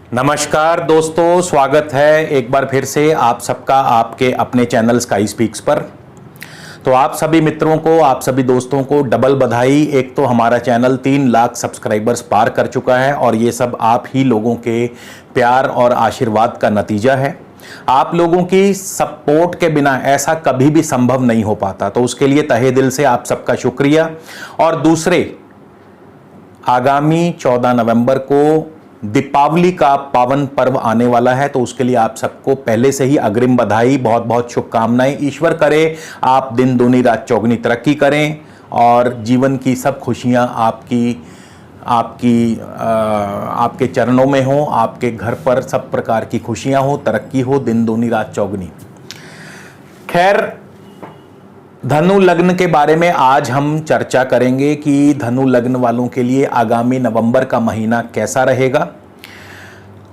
नमस्कार दोस्तों, स्वागत है एक बार फिर से आप सबका आपके अपने चैनल स्काई स्पीक्स पर। तो आप सभी मित्रों को, आप सभी दोस्तों को डबल बधाई। एक तो हमारा चैनल 3 लाख सब्सक्राइबर्स पार कर चुका है और ये सब आप ही लोगों के प्यार और आशीर्वाद का नतीजा है। आप लोगों की सपोर्ट के बिना ऐसा कभी भी संभव नहीं हो पाता, तो उसके लिए तहे दिल से आप सबका शुक्रिया। और दूसरे, आगामी 14 नवंबर को दीपावली का पावन पर्व आने वाला है, तो उसके लिए आप सबको पहले से ही अग्रिम बधाई, बहुत बहुत शुभकामनाएं। ईश्वर करे आप दिन दूनी रात चौगुनी तरक्की करें और जीवन की सब खुशियां आपके चरणों में हो, आपके घर पर सब प्रकार की खुशियां हो, तरक्की हो, दिन दूनी रात चौगुनी। खैर, धनु लग्न के बारे में आज हम चर्चा करेंगे कि धनु लग्न वालों के लिए आगामी नवंबर का महीना कैसा रहेगा।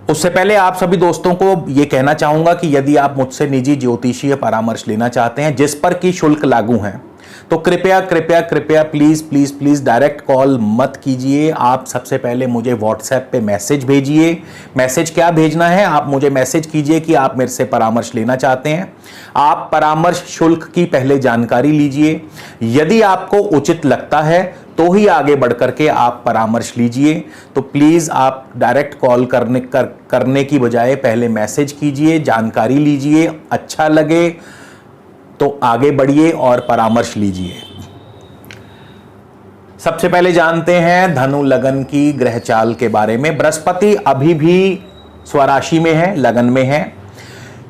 उससे पहले आप सभी दोस्तों को यह कहना चाहूंगा कि यदि आप मुझसे निजी ज्योतिषीय परामर्श लेना चाहते हैं जिस पर कि शुल्क लागू है, तो कृपया कृपया कृपया please please please direct call मत कीजिए। आप सबसे पहले मुझे व्हाट्सएप पे मैसेज भेजिए। मैसेज क्या भेजना है, आप मुझे मैसेज कीजिए कि आप मेरे से परामर्श लेना चाहते हैं। आप परामर्श शुल्क की पहले जानकारी लीजिए। यदि आपको उचित लगता है तो ही आगे बढ़कर के आप परामर्श लीजिए। तो प्लीज आप डायरेक्ट कॉल करने की बजाय पहले मैसेज कीजिए, जानकारी लीजिए। अच्छा लगे तो आगे बढ़िए और परामर्श लीजिए। सबसे पहले जानते हैं धनु लगन की ग्रह चाल के बारे में। बृहस्पति अभी भी स्वराशि में है, लगन में है।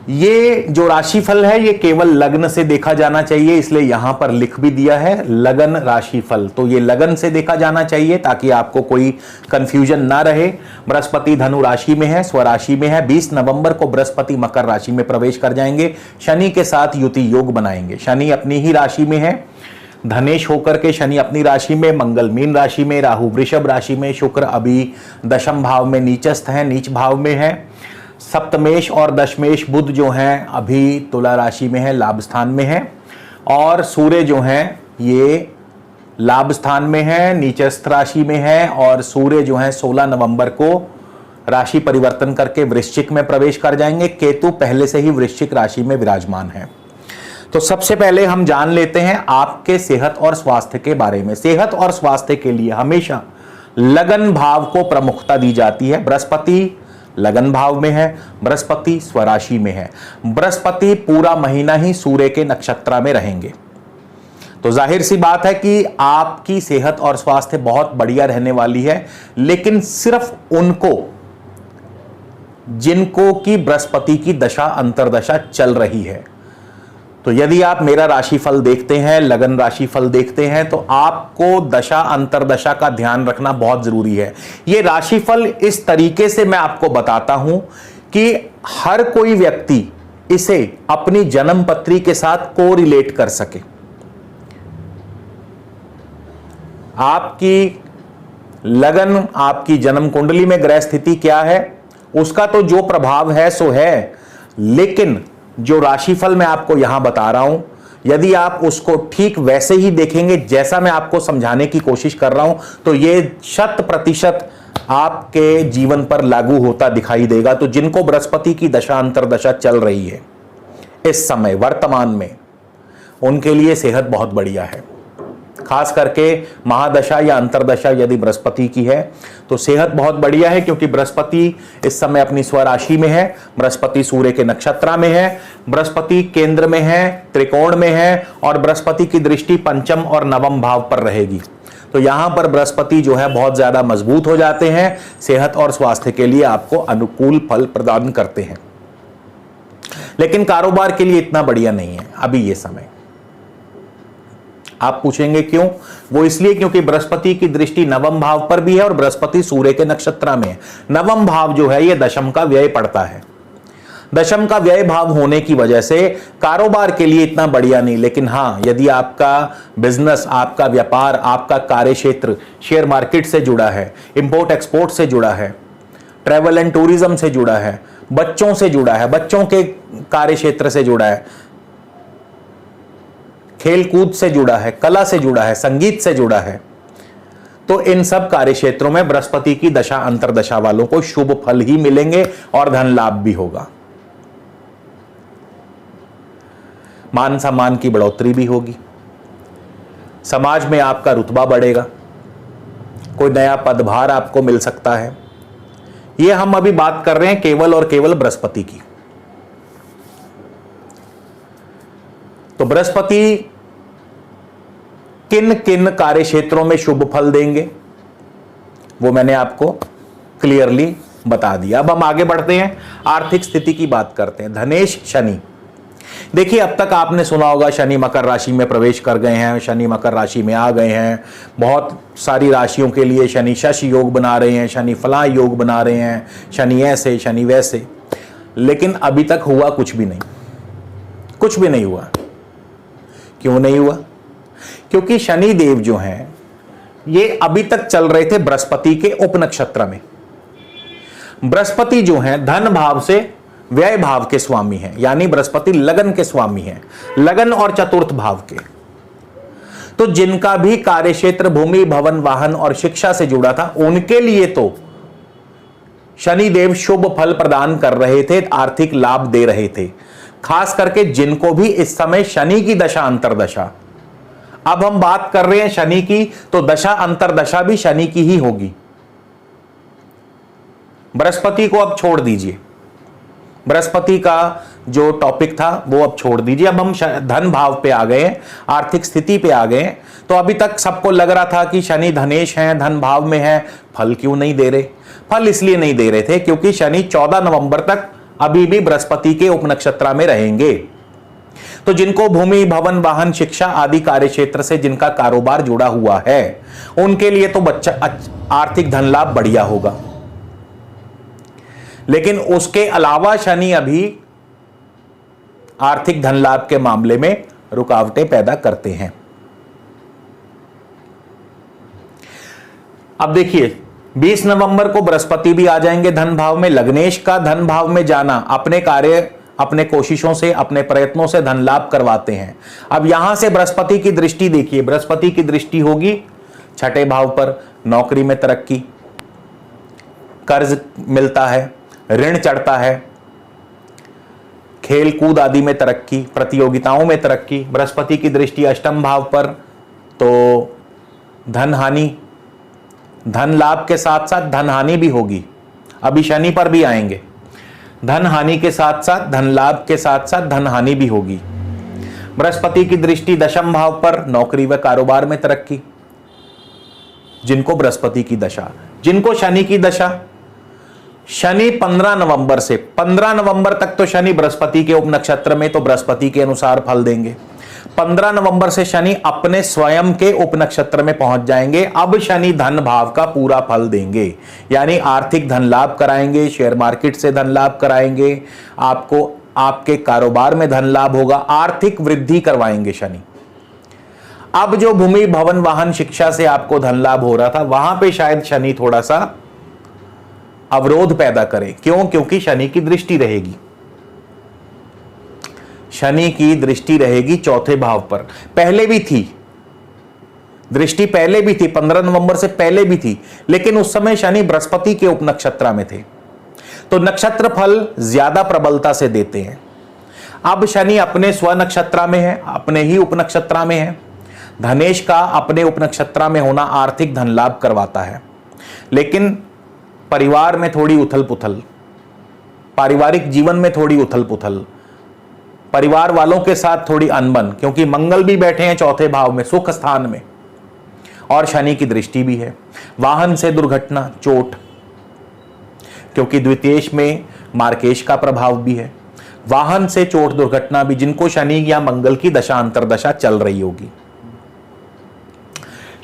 ये जो राशिफल है ये केवल लग्न से देखा जाना चाहिए, इसलिए यहां पर लिख भी दिया है लगन राशिफल। तो ये लगन से देखा जाना चाहिए ताकि आपको कोई कंफ्यूजन ना रहे। बृहस्पति धनु राशि में है, स्वराशि में है। 20 नवंबर को बृहस्पति मकर राशि में प्रवेश कर जाएंगे, शनि के साथ युति योग बनाएंगे। शनि अपनी ही राशि में है, धनेश होकर के शनि अपनी राशि में, मंगल मीन राशि में, राहु वृषभ राशि में, शुक्र अभी दशम भाव में नीचस्थ है, नीच भाव में है। सप्तमेश और दशमेश बुध जो हैं अभी तुला राशि में है, लाभ स्थान में है। और सूर्य जो हैं ये लाभ स्थान में है, नीचस्थ राशि में है। और सूर्य जो है 16 नवंबर को राशि परिवर्तन करके वृश्चिक में प्रवेश कर जाएंगे। केतु पहले से ही वृश्चिक राशि में विराजमान है। तो सबसे पहले हम जान लेते हैं आपके सेहत और स्वास्थ्य के बारे में। सेहत और स्वास्थ्य के लिए हमेशा लगन भाव को प्रमुखता दी जाती है। बृहस्पति लगन भाव में है, बृहस्पति स्वराशि में है। बृहस्पति पूरा महीना ही सूर्य के नक्षत्र में रहेंगे, तो जाहिर सी बात है कि आपकी सेहत और स्वास्थ्य बहुत बढ़िया रहने वाली है। लेकिन सिर्फ उनको जिनको की बृहस्पति की दशा अंतरदशा चल रही है। तो यदि आप मेरा राशिफल देखते हैं, लगन राशिफल देखते हैं, तो आपको दशा अंतरदशा का ध्यान रखना बहुत जरूरी है। यह राशिफल इस तरीके से मैं आपको बताता हूं कि हर कोई व्यक्ति इसे अपनी जन्म पत्री के साथ कोरिलेट कर सके। आपकी लगन, आपकी जन्म कुंडली में ग्रह स्थिति क्या है, उसका तो जो प्रभाव है सो है, लेकिन जो राशिफल मैं आपको यहां बता रहा हूं, यदि आप उसको ठीक वैसे ही देखेंगे जैसा मैं आपको समझाने की कोशिश कर रहा हूं, तो यह 100% आपके जीवन पर लागू होता दिखाई देगा। तो जिनको बृहस्पति की दशा अंतरदशा चल रही है इस समय वर्तमान में, उनके लिए सेहत बहुत बढ़िया है। खास करके महादशा या अंतरदशा यदि बृहस्पति की है तो सेहत बहुत बढ़िया है, क्योंकि बृहस्पति इस समय अपनी स्वराशि में है। बृहस्पति सूर्य के नक्षत्र में है, बृहस्पति केंद्र में है, त्रिकोण में है, और बृहस्पति की दृष्टि पंचम और नवम भाव पर रहेगी। तो यहां पर बृहस्पति जो है बहुत ज्यादा मजबूत हो जाते हैं, सेहत और स्वास्थ्य के लिए आपको अनुकूल फल प्रदान करते हैं। लेकिन कारोबार के लिए इतना बढ़िया नहीं है अभी ये समय। आप पूछेंगे क्यों? वो इसलिए क्योंकि बृहस्पति की दृष्टि नवम भाव पर भी है और बृहस्पति सूर्य के नक्षत्र में है। नवम भाव जो है ये दशम का व्यय पड़ता है। दशम का व्यय भाव होने की वजह से कारोबार के लिए इतना बढ़िया नहीं। लेकिन हाँ, यदि आपका बिजनेस, आपका व्यापार, आपका कार्य क्षेत्र शेयर मार्केट से जुड़ा है, इंपोर्ट एक्सपोर्ट से जुड़ा है, ट्रैवल एंड टूरिज्म से जुड़ा है, बच्चों से जुड़ा है, बच्चों के कार्य क्षेत्र से जुड़ा है, खेल कूद से जुड़ा है, कला से जुड़ा है, संगीत से जुड़ा है, तो इन सब कार्य क्षेत्रों में बृहस्पति की दशा अंतरदशा वालों को शुभ फल ही मिलेंगे और धन लाभ भी होगा। मान सम्मान की बढ़ोतरी भी होगी, समाज में आपका रुतबा बढ़ेगा, कोई नया पदभार आपको मिल सकता है। यह हम अभी बात कर रहे हैं केवल और केवल बृहस्पति की। तो बृहस्पति किन किन कार्य क्षेत्रों में शुभ फल देंगे वो मैंने आपको क्लियरली बता दिया। अब हम आगे बढ़ते हैं, आर्थिक स्थिति की बात करते हैं। धनेश शनि, देखिए अब तक आपने सुना होगा शनि मकर राशि में प्रवेश कर गए हैं, शनि मकर राशि में आ गए हैं, बहुत सारी राशियों के लिए शनि शश योग बना रहे हैं, शनि फला योग बना रहे हैं, शनि ऐसे शनि वैसे, लेकिन अभी तक हुआ कुछ भी नहीं, कुछ भी नहीं हुआ। क्यों नहीं हुआ? क्योंकि शनि देव जो हैं ये अभी तक चल रहे थे बृहस्पति के उपनक्षत्र में। बृहस्पति जो हैं धन भाव से व्यय भाव के स्वामी हैं, यानी बृहस्पति लगन के स्वामी हैं, लगन और चतुर्थ भाव के। तो जिनका भी कार्य क्षेत्र भूमि भवन वाहन और शिक्षा से जुड़ा था उनके लिए तो शनि देव शुभ फल प्रदान कर रहे थे, आर्थिक लाभ दे रहे थे। खास करके जिनको भी इस समय शनि की दशा अंतरदशा, अब हम बात कर रहे हैं शनि की, तो दशा अंतरदशा भी शनि की ही होगी। बृहस्पति को अब छोड़ दीजिए, बृहस्पति का जो टॉपिक था वो अब छोड़ दीजिए। अब हम धन भाव पे आ गए, आर्थिक स्थिति पे आ गए। तो अभी तक सबको लग रहा था कि शनि धनेश हैं, धन भाव में है, फल क्यों नहीं दे रहे? फल इसलिए नहीं दे रहे थे क्योंकि शनि 14 नवंबर तक अभी भी बृहस्पति के उपनक्षत्र में रहेंगे। तो जिनको भूमि भवन वाहन शिक्षा आदि कार्य क्षेत्र से जिनका कारोबार जुड़ा हुआ है उनके लिए तो आर्थिक धन लाभ बढ़िया होगा। लेकिन उसके अलावा शनि अभी आर्थिक धन लाभ के मामले में रुकावटें पैदा करते हैं। अब देखिए 20 नवंबर को बृहस्पति भी आ जाएंगे धन भाव में। लग्नेश का धन भाव में जाना अपने कार्य, अपने कोशिशों से, अपने प्रयत्नों से धन लाभ करवाते हैं। अब यहां से बृहस्पति की दृष्टि देखिए, बृहस्पति की दृष्टि होगी छठे भाव पर, नौकरी में तरक्की, कर्ज मिलता है, ऋण चढ़ता है, खेल कूद आदि में तरक्की, प्रतियोगिताओं में तरक्की। बृहस्पति की दृष्टि अष्टम भाव पर तो धन हानि, धन लाभ के साथ साथ धन हानि भी होगी। अभी शनि पर भी आएंगे, धन हानि के साथ साथ धन लाभ के साथ साथ धन हानि भी होगी। बृहस्पति की दृष्टि दशम भाव पर, नौकरी व कारोबार में तरक्की। जिनको बृहस्पति की दशा, जिनको शनि की दशा, शनि 15 नवंबर से 15 नवंबर तक तो शनि बृहस्पति के उपनक्षत्र में, तो बृहस्पति के अनुसार फल देंगे। 15 नवंबर से शनि अपने स्वयं के उपनक्षत्र में पहुंच जाएंगे। अब शनि धन भाव का पूरा फल देंगे, यानी आर्थिक धन लाभ कराएंगे, शेयर मार्केट से धन लाभ कराएंगे, आपको आपके कारोबार में धन लाभ होगा, आर्थिक वृद्धि करवाएंगे शनि। अब जो भूमि भवन वाहन शिक्षा से आपको धन लाभ हो रहा था वहां पे शायद शनि थोड़ा सा अवरोध पैदा करे। क्यों? क्योंकि शनि की दृष्टि रहेगी, शनि की दृष्टि रहेगी चौथे भाव पर। पहले भी थी दृष्टि, पहले भी थी, 15 नवंबर से पहले भी थी, लेकिन उस समय शनि बृहस्पति के उपनक्षत्र में थे, तो नक्षत्र फल ज्यादा प्रबलता से देते हैं। अब शनि अपने स्व नक्षत्र में है, अपने ही उपनक्षत्र में है। धनेश का अपने उपनक्षत्र में होना आर्थिक धन लाभ करवाता है, लेकिन परिवार में थोड़ी उथल पुथल, पारिवारिक जीवन में थोड़ी उथल पुथल, परिवार वालों के साथ थोड़ी अनबन, क्योंकि मंगल भी बैठे हैं चौथे भाव में, सुख स्थान में, और शनि की दृष्टि भी है। वाहन से दुर्घटना, चोट, क्योंकि द्वितीयेश में मार्केश का प्रभाव भी है। वाहन से चोट दुर्घटना भी, जिनको शनि या मंगल की दशा अंतरदशा चल रही होगी।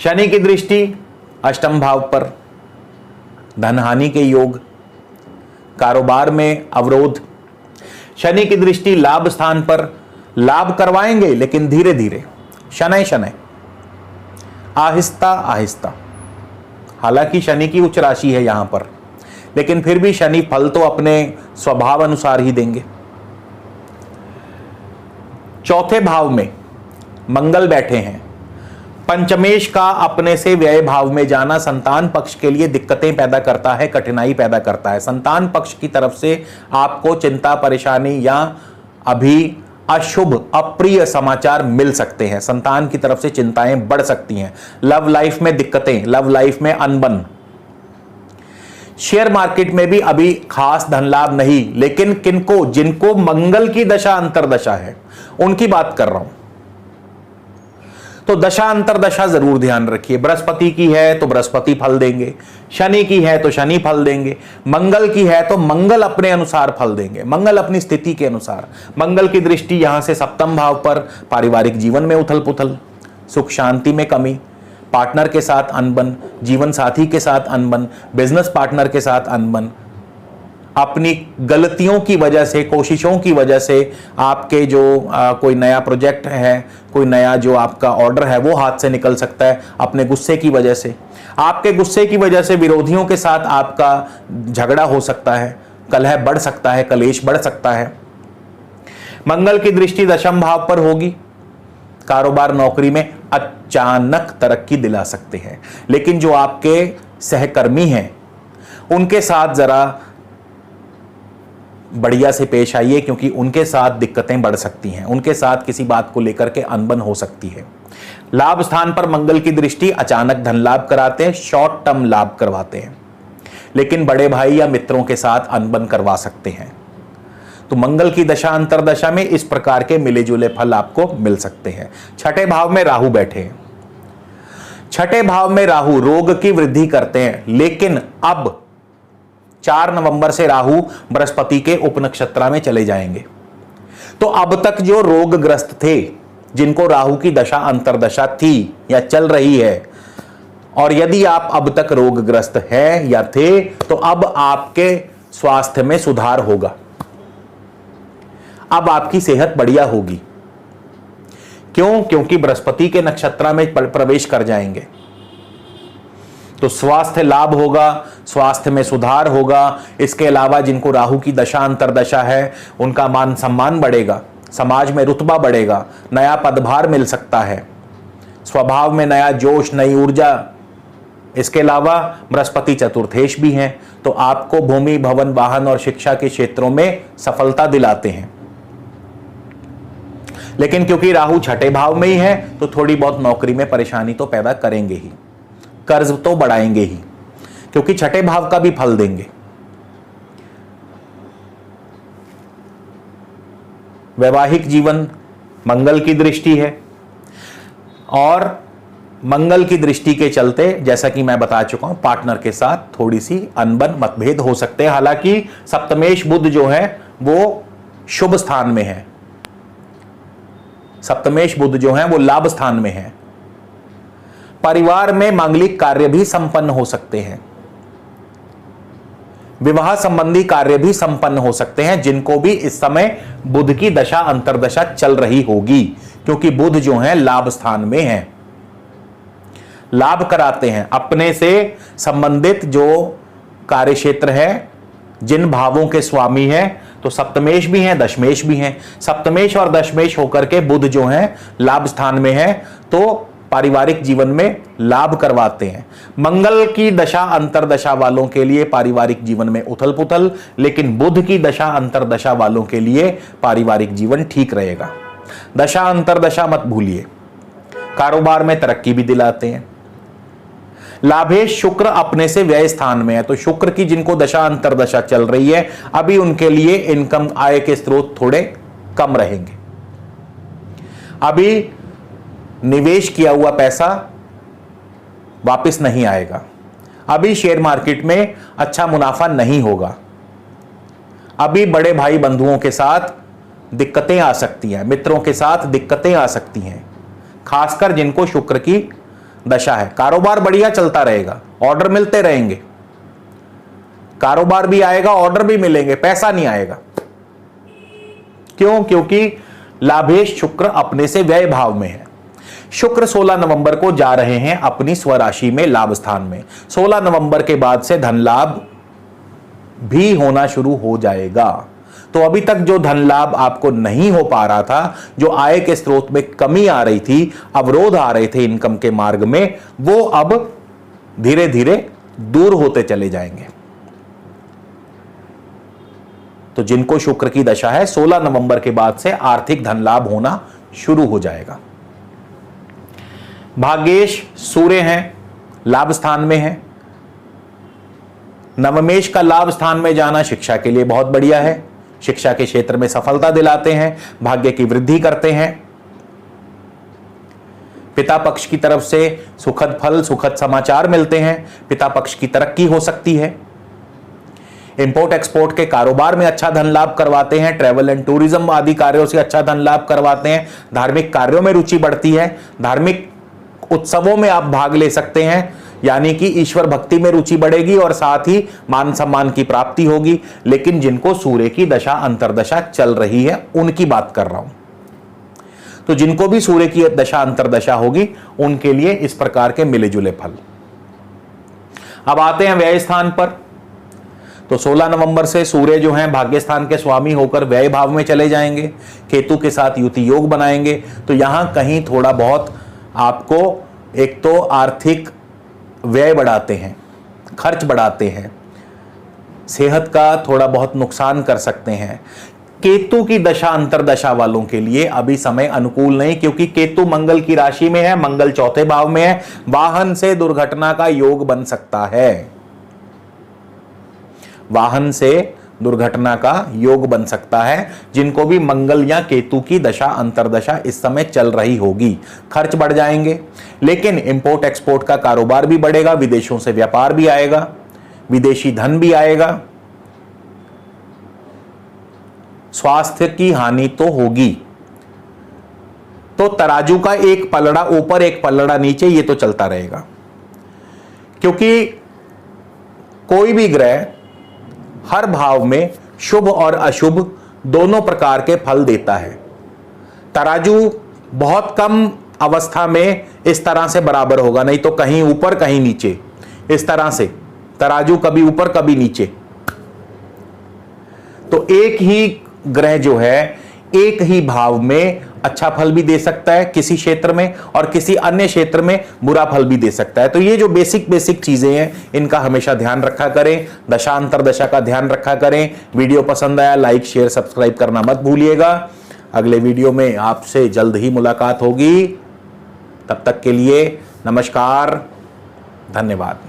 शनि की दृष्टि अष्टम भाव पर, धन हानि के योग, कारोबार में अवरोध। शनि की दृष्टि लाभ स्थान पर, लाभ करवाएंगे लेकिन धीरे धीरे, शनै शनै, आहिस्ता आहिस्ता। हालांकि शनि की उच्च राशि है यहां पर, लेकिन फिर भी शनि फल तो अपने स्वभाव अनुसार ही देंगे। चौथे भाव में मंगल बैठे हैं, पंचमेश का अपने से व्यय भाव में जाना संतान पक्ष के लिए दिक्कतें पैदा करता है, कठिनाई पैदा करता है। संतान पक्ष की तरफ से आपको चिंता, परेशानी या अभी अशुभ, अप्रिय समाचार मिल सकते हैं। संतान की तरफ से चिंताएं बढ़ सकती हैं। लव लाइफ में दिक्कतें, लव लाइफ में अनबन। शेयर मार्केट में भी अभी खास धन लाभ नहीं, लेकिन किनको, जिनको मंगल की दशा अंतरदशा है उनकी बात कर रहा हूं, तो दशा अंतरदशा जरूर ध्यान रखिए। बृहस्पति की है तो बृहस्पति फल देंगे, शनि की है तो शनि फल देंगे, मंगल की है तो मंगल अपने अनुसार फल देंगे, मंगल अपनी स्थिति के अनुसार। मंगल की दृष्टि यहां से सप्तम भाव पर, पारिवारिक जीवन में उथल पुथल, सुख शांति में कमी, पार्टनर के साथ अनबन, जीवन साथी के साथ अनबन, बिजनेस पार्टनर के साथ अनबन, अपनी गलतियों की वजह से, कोशिशों की वजह से आपके जो कोई नया प्रोजेक्ट है, कोई नया जो आपका ऑर्डर है वो हाथ से निकल सकता है अपने गुस्से की वजह से। आपके गुस्से की वजह से विरोधियों के साथ आपका झगड़ा हो सकता है, कलह बढ़ सकता है, कलेश बढ़ सकता है। मंगल की दृष्टि दशम भाव पर होगी। कारोबार, नौकरी में अचानक तरक्की दिला सकते हैं, लेकिन जो आपके सहकर्मी हैं उनके साथ जरा बढ़िया से पेश आइए, क्योंकि उनके साथ दिक्कतें बढ़ सकती हैं, उनके साथ किसी बात को लेकर के अनबन हो सकती है। लाभ स्थान पर मंगल की दृष्टि अचानक धन लाभ कराते हैं, शॉर्ट टर्म लाभ करवाते हैं, लेकिन बड़े भाई या मित्रों के साथ अनबन करवा सकते हैं। तो मंगल की दशा अंतरदशा में इस प्रकार के मिले जुले फल आपको मिल सकते हैं। छठे भाव में राहु बैठे हैं। छठे भाव में राहु रोग की वृद्धि करते हैं, लेकिन अब 4 नवंबर से राहु बृहस्पति के उपनक्षत्रा में चले जाएंगे। तो अब तक जो रोगग्रस्त थे, जिनको राहु की दशा अंतरदशा थी या चल रही है, और यदि आप अब तक रोगग्रस्त हैं या थे, तो अब आपके स्वास्थ्य में सुधार होगा, अब आपकी सेहत बढ़िया होगी। क्यों? क्योंकि बृहस्पति के नक्षत्रा में प्रवेश कर जाएंगे, तो स्वास्थ्य लाभ होगा, स्वास्थ्य में सुधार होगा। इसके अलावा जिनको राहु की दशा अंतरदशा है उनका मान सम्मान बढ़ेगा, समाज में रुतबा बढ़ेगा, नया पदभार मिल सकता है, स्वभाव में नया जोश, नई ऊर्जा। इसके अलावा बृहस्पति चतुर्थेश भी हैं, तो आपको भूमि, भवन, वाहन और शिक्षा के क्षेत्रों में सफलता दिलाते हैं। लेकिन क्योंकि राहु छठे भाव में ही है, तो थोड़ी बहुत नौकरी में परेशानी तो पैदा करेंगे ही, कर्ज तो बढ़ाएंगे ही, क्योंकि छठे भाव का भी फल देंगे। वैवाहिक जीवन मंगल की दृष्टि है, और मंगल की दृष्टि के चलते, जैसा कि मैं बता चुका हूं, पार्टनर के साथ थोड़ी सी अनबन, मतभेद हो सकते हैं। हालांकि सप्तमेश बुध जो है वो शुभ स्थान में है, सप्तमेश बुध जो है वो लाभ स्थान में है। परिवार में मांगलिक कार्य भी संपन्न हो सकते हैं, विवाह संबंधी कार्य भी संपन्न हो सकते हैं, जिनको भी इस समय बुध की दशा अंतरदशा चल रही होगी, क्योंकि बुध जो है लाभ स्थान में है, लाभ कराते हैं। अपने से संबंधित जो कार्य क्षेत्र है, जिन भावों के स्वामी हैं, तो सप्तमेश भी हैं, दशमेश भी हैं। सप्तमेश और दशमेश होकर के बुध जो है लाभ स्थान में है, तो पारिवारिक जीवन में लाभ करवाते हैं। मंगल की दशा अंतरदशा वालों के लिए पारिवारिक जीवन में उथल पुथल, लेकिन बुध की दशा अंतरदशा वालों के लिए पारिवारिक जीवन ठीक रहेगा। दशा अंतरदशा मत भूलिए। कारोबार में तरक्की भी दिलाते हैं। लाभेश शुक्र अपने से व्यय स्थान में है, तो शुक्र की जिनको दशा अंतरदशा चल रही है, अभी उनके लिए इनकम, आय के स्रोत थोड़े कम रहेंगे। अभी निवेश किया हुआ पैसा वापस नहीं आएगा। अभी शेयर मार्केट में अच्छा मुनाफा नहीं होगा। अभी बड़े भाई बंधुओं के साथ दिक्कतें आ सकती हैं, मित्रों के साथ दिक्कतें आ सकती हैं, खासकर जिनको शुक्र की दशा है। कारोबार बढ़िया चलता रहेगा, ऑर्डर मिलते रहेंगे, कारोबार भी आएगा, ऑर्डर भी मिलेंगे, पैसा नहीं आएगा। क्यों? क्योंकि लाभेश शुक्र अपने से व्यय भाव में है। शुक्र 16 नवंबर को जा रहे हैं अपनी स्वराशि में लाभ स्थान में। 16 नवंबर के बाद से धन लाभ भी होना शुरू हो जाएगा। तो अभी तक जो धन लाभ आपको नहीं हो पा रहा था, जो आय के स्रोत में कमी आ रही थी, अवरोध आ रहे थे इनकम के मार्ग में, वो अब धीरे धीरे दूर होते चले जाएंगे। तो जिनको शुक्र की दशा है 16 नवंबर के बाद से आर्थिक धन लाभ होना शुरू हो जाएगा। भाग्येश सूर्य हैं, लाभ स्थान में है। नवमेश का लाभ स्थान में जाना शिक्षा के लिए बहुत बढ़िया है। शिक्षा के क्षेत्र में सफलता दिलाते हैं, भाग्य की वृद्धि करते हैं। पिता पक्ष की तरफ से सुखद फल, सुखद समाचार मिलते हैं। पिता पक्ष की तरक्की हो सकती है। इंपोर्ट एक्सपोर्ट के कारोबार में अच्छा धन लाभ करवाते हैं। ट्रैवल एंड टूरिज्म आदि कार्यों से अच्छा धन लाभ करवाते हैं। धार्मिक कार्यों में रुचि बढ़ती है। धार्मिक उत्सवों में आप भाग ले सकते हैं, यानी कि ईश्वर भक्ति में रुचि बढ़ेगी और साथ ही मान सम्मान की प्राप्ति होगी। लेकिन जिनको सूर्य की दशा अंतरदशा चल रही है उनकी बात कर रहा हूं। तो जिनको भी सूर्य की दशा अंतरदशा होगी उनके लिए इस प्रकार के मिले जुले फल। अब आते हैं व्यय स्थान पर। तो 16 नवंबर से सूर्य जो हैं भाग्य स्थान के स्वामी होकर व्यय भाव में चले जाएंगे। केतु के साथ युति योग बनाएंगे। तो यहां कहीं थोड़ा बहुत आपको एक तो आर्थिक व्यय बढ़ाते हैं, खर्च बढ़ाते हैं, सेहत का थोड़ा बहुत नुकसान कर सकते हैं। केतु की दशा अंतरदशा वालों के लिए अभी समय अनुकूल नहीं, क्योंकि केतु मंगल की राशि में है, मंगल चौथे भाव में है। वाहन से दुर्घटना का योग बन सकता है। वाहन से दुर्घटना का योग बन सकता है। जिनको भी मंगल या केतु की दशा अंतरदशा इस समय चल रही होगी, खर्च बढ़ जाएंगे। लेकिन इंपोर्ट एक्सपोर्ट का कारोबार भी बढ़ेगा, विदेशों से व्यापार भी आएगा, विदेशी धन भी आएगा। स्वास्थ्य की हानि तो होगी। तो तराजू का एक पलड़ा ऊपर एक पलड़ा नीचे, ये तो चलता रहेगा, क्योंकि कोई भी ग्रह हर भाव में शुभ और अशुभ दोनों प्रकार के फल देता है। तराजू बहुत कम अवस्था में इस तरह से बराबर होगा, नहीं तो कहीं ऊपर कहीं नीचे, इस तरह से तराजू कभी ऊपर कभी नीचे। तो एक ही ग्रह जो है एक ही भाव में अच्छा फल भी दे सकता है किसी क्षेत्र में, और किसी अन्य क्षेत्र में बुरा फल भी दे सकता है। तो ये जो बेसिक चीजें हैं इनका हमेशा ध्यान रखा करें। दशांतर दशा का ध्यान रखा करें। वीडियो पसंद आया लाइक शेयर सब्सक्राइब करना मत भूलिएगा। अगले वीडियो में आपसे जल्द ही मुलाकात होगी। तब तक के लिए नमस्कार, धन्यवाद।